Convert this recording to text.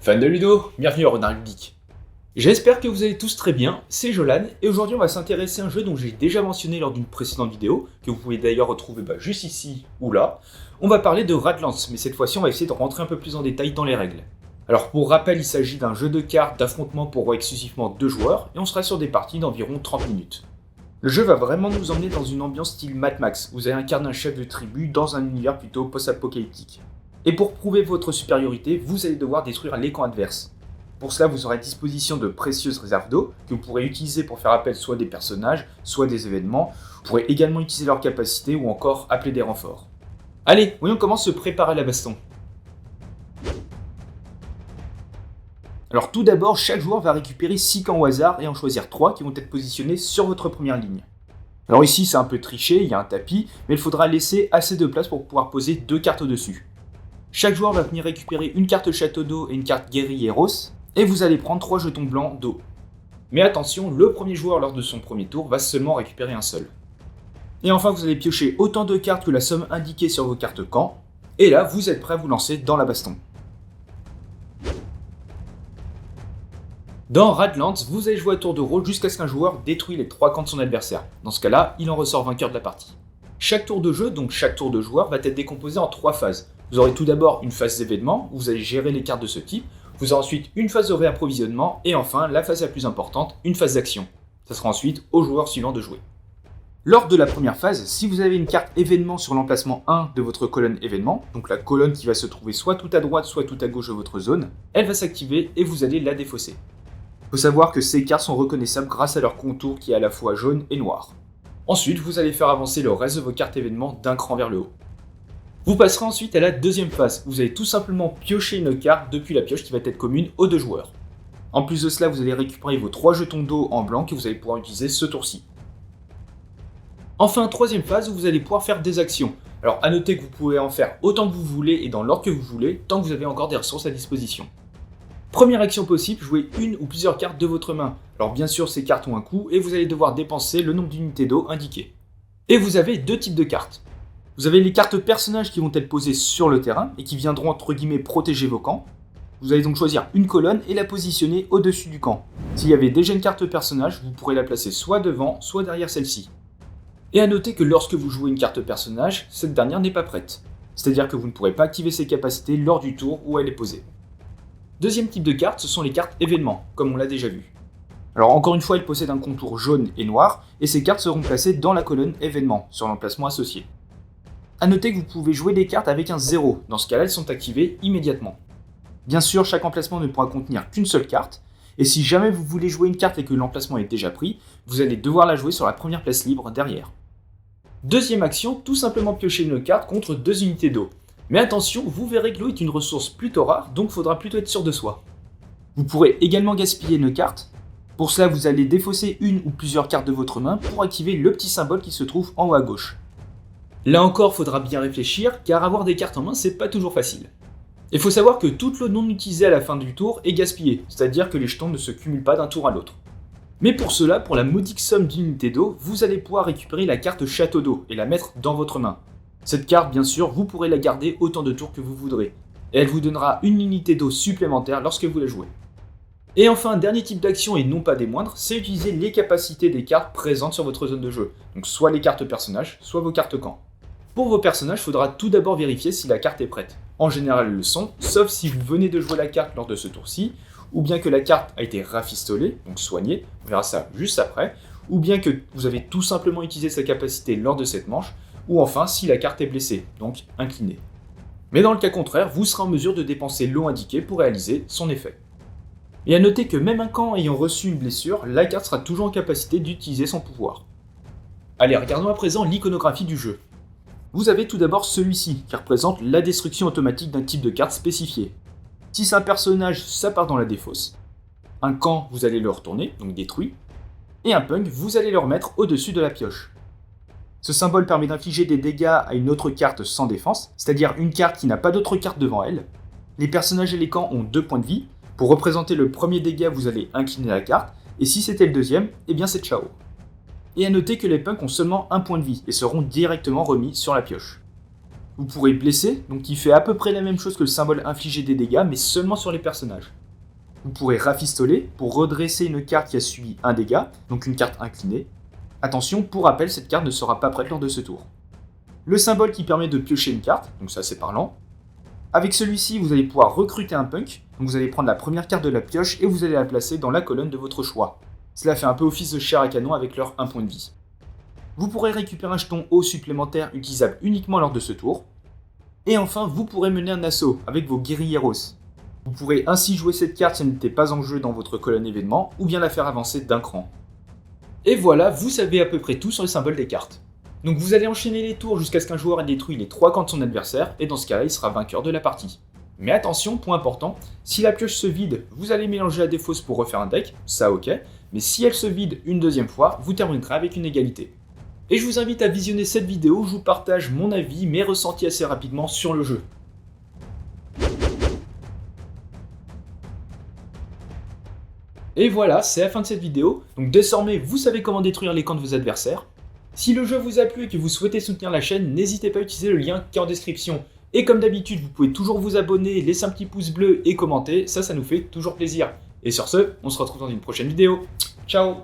Fan de Ludo, bienvenue à Renard Ludique. J'espère que vous allez tous très bien, c'est Jolan, et aujourd'hui on va s'intéresser à un jeu dont j'ai déjà mentionné lors d'une précédente vidéo, que vous pouvez d'ailleurs retrouver juste ici ou là. On va parler de Radlands, mais cette fois-ci on va essayer de rentrer un peu plus en détail dans les règles. Alors pour rappel, il s'agit d'un jeu de cartes d'affrontement pour exclusivement 2 joueurs, et on sera sur des parties d'environ 30 minutes. Le jeu va vraiment nous emmener dans une ambiance style Mad Max, vous allez incarner un chef de tribu dans un univers plutôt post-apocalyptique. Et pour prouver votre supériorité, vous allez devoir détruire les camps adverses. Pour cela, vous aurez à disposition de précieuses réserves d'eau que vous pourrez utiliser pour faire appel soit des personnages, soit des événements. Vous pourrez également utiliser leurs capacités ou encore appeler des renforts. Allez, voyons comment se préparer à la baston. Alors tout d'abord, chaque joueur va récupérer 6 camps au hasard et en choisir 3 qui vont être positionnés sur votre première ligne. Alors ici c'est un peu triché, il y a un tapis, mais il faudra laisser assez de place pour pouvoir poser 2 cartes au-dessus. Chaque joueur va venir récupérer une carte château d'eau et une carte guerrieros, et vous allez prendre 3 jetons blancs d'eau. Mais attention, le premier joueur lors de son premier tour va seulement récupérer un seul. Et enfin vous allez piocher autant de cartes que la somme indiquée sur vos cartes camp, et là vous êtes prêt à vous lancer dans la baston. Dans Radlands, vous allez jouer à tour de rôle jusqu'à ce qu'un joueur détruise les 3 camps de son adversaire. Dans ce cas-là, il en ressort vainqueur de la partie. Chaque tour de jeu, donc chaque tour de joueur, va être décomposé en 3 phases. Vous aurez tout d'abord une phase d'événement, où vous allez gérer les cartes de ce type. Vous aurez ensuite une phase de réapprovisionnement, et enfin, la phase la plus importante, une phase d'action. Ça sera ensuite au joueur suivant de jouer. Lors de la première phase, si vous avez une carte événement sur l'emplacement 1 de votre colonne événement, donc la colonne qui va se trouver soit tout à droite, soit tout à gauche de votre zone, elle va s'activer et vous allez la défausser. Il faut savoir que ces cartes sont reconnaissables grâce à leur contour qui est à la fois jaune et noir. Ensuite, vous allez faire avancer le reste de vos cartes événements d'un cran vers le haut. Vous passerez ensuite à la deuxième phase, où vous allez tout simplement piocher une carte depuis la pioche qui va être commune aux 2 joueurs. En plus de cela, vous allez récupérer vos 3 jetons d'eau en blanc que vous allez pouvoir utiliser ce tour-ci. Enfin, troisième phase où vous allez pouvoir faire des actions. Alors à noter que vous pouvez en faire autant que vous voulez et dans l'ordre que vous voulez, tant que vous avez encore des ressources à disposition. Première action possible, jouez une ou plusieurs cartes de votre main. Alors bien sûr, ces cartes ont un coût et vous allez devoir dépenser le nombre d'unités d'eau indiqué. Et vous avez 2 types de cartes. Vous avez les cartes personnages qui vont être posées sur le terrain et qui viendront entre guillemets protéger vos camps. Vous allez donc choisir une colonne et la positionner au-dessus du camp. S'il y avait déjà une carte personnage, vous pourrez la placer soit devant, soit derrière celle-ci. Et à noter que lorsque vous jouez une carte personnage, cette dernière n'est pas prête. C'est-à-dire que vous ne pourrez pas activer ses capacités lors du tour où elle est posée. Deuxième type de carte, ce sont les cartes événements, comme on l'a déjà vu. Alors encore une fois, elles possèdent un contour jaune et noir, et ces cartes seront placées dans la colonne événements, sur l'emplacement associé. A noter que vous pouvez jouer des cartes avec un 0, dans ce cas-là elles sont activées immédiatement. Bien sûr, chaque emplacement ne pourra contenir qu'une seule carte, et si jamais vous voulez jouer une carte et que l'emplacement est déjà pris, vous allez devoir la jouer sur la première place libre derrière. Deuxième action, tout simplement piocher une carte contre 2 unités d'eau. Mais attention, vous verrez que l'eau est une ressource plutôt rare, donc il faudra plutôt être sûr de soi. Vous pourrez également gaspiller une carte. Pour cela, vous allez défausser une ou plusieurs cartes de votre main pour activer le petit symbole qui se trouve en haut à gauche. Là encore, faudra bien réfléchir, car avoir des cartes en main, c'est pas toujours facile. Il faut savoir que toute l'eau non utilisée à la fin du tour est gaspillée, c'est-à-dire que les jetons ne se cumulent pas d'un tour à l'autre. Mais pour cela, pour la modique somme d'unités d'eau, vous allez pouvoir récupérer la carte château d'eau et la mettre dans votre main. Cette carte, bien sûr, vous pourrez la garder autant de tours que vous voudrez, et elle vous donnera une unité d'eau supplémentaire lorsque vous la jouez. Et enfin, dernier type d'action et non pas des moindres, c'est utiliser les capacités des cartes présentes sur votre zone de jeu, donc soit les cartes personnages, soit vos cartes camp. Pour vos personnages, il faudra tout d'abord vérifier si la carte est prête. En général, elles le sont, sauf si vous venez de jouer la carte lors de ce tour-ci, ou bien que la carte a été rafistolée, donc soignée, on verra ça juste après, ou bien que vous avez tout simplement utilisé sa capacité lors de cette manche, ou enfin si la carte est blessée, donc inclinée. Mais dans le cas contraire, vous serez en mesure de dépenser l'eau indiquée pour réaliser son effet. Et à noter que même un camp ayant reçu une blessure, la carte sera toujours en capacité d'utiliser son pouvoir. Allez, regardons à présent l'iconographie du jeu. Vous avez tout d'abord celui-ci, qui représente la destruction automatique d'un type de carte spécifié. Si c'est un personnage, ça part dans la défausse. Un camp, vous allez le retourner, donc détruit. Et un punk, vous allez le remettre au-dessus de la pioche. Ce symbole permet d'infliger des dégâts à une autre carte sans défense, c'est-à-dire une carte qui n'a pas d'autre carte devant elle. Les personnages et les camps ont 2 points de vie. Pour représenter le premier dégât, vous allez incliner la carte, et si c'était le deuxième, eh bien c'est ciao. Et à noter que les punks ont seulement 1 point de vie, et seront directement remis sur la pioche. Vous pourrez blesser, donc qui fait à peu près la même chose que le symbole infliger des dégâts, mais seulement sur les personnages. Vous pourrez rafistoler pour redresser une carte qui a subi un dégât, donc une carte inclinée. Attention, pour rappel, cette carte ne sera pas prête lors de ce tour. Le symbole qui permet de piocher une carte, donc ça c'est parlant. Avec celui-ci, vous allez pouvoir recruter un punk, donc vous allez prendre la première carte de la pioche et vous allez la placer dans la colonne de votre choix. Cela fait un peu office de chair à canon avec leur 1 point de vie. Vous pourrez récupérer un jeton haut supplémentaire utilisable uniquement lors de ce tour. Et enfin, vous pourrez mener un assaut avec vos guerrilleros. Vous pourrez ainsi jouer cette carte si elle n'était pas en jeu dans votre colonne événement, ou bien la faire avancer d'un cran. Et voilà, vous savez à peu près tout sur les symboles des cartes. Donc vous allez enchaîner les tours jusqu'à ce qu'un joueur ait détruit les 3 camps de son adversaire, et dans ce cas-là, il sera vainqueur de la partie. Mais attention, point important, si la pioche se vide, vous allez mélanger à des fausses pour refaire un deck, ça ok, mais si elle se vide une deuxième fois, vous terminerez avec une égalité. Et je vous invite à visionner cette vidéo où je vous partage mon avis, mes ressentis assez rapidement sur le jeu. Et voilà, c'est la fin de cette vidéo, donc désormais vous savez comment détruire les camps de vos adversaires. Si le jeu vous a plu et que vous souhaitez soutenir la chaîne, n'hésitez pas à utiliser le lien qui est en description. Et comme d'habitude, vous pouvez toujours vous abonner, laisser un petit pouce bleu et commenter, ça nous fait toujours plaisir. Et sur ce, on se retrouve dans une prochaine vidéo. Ciao!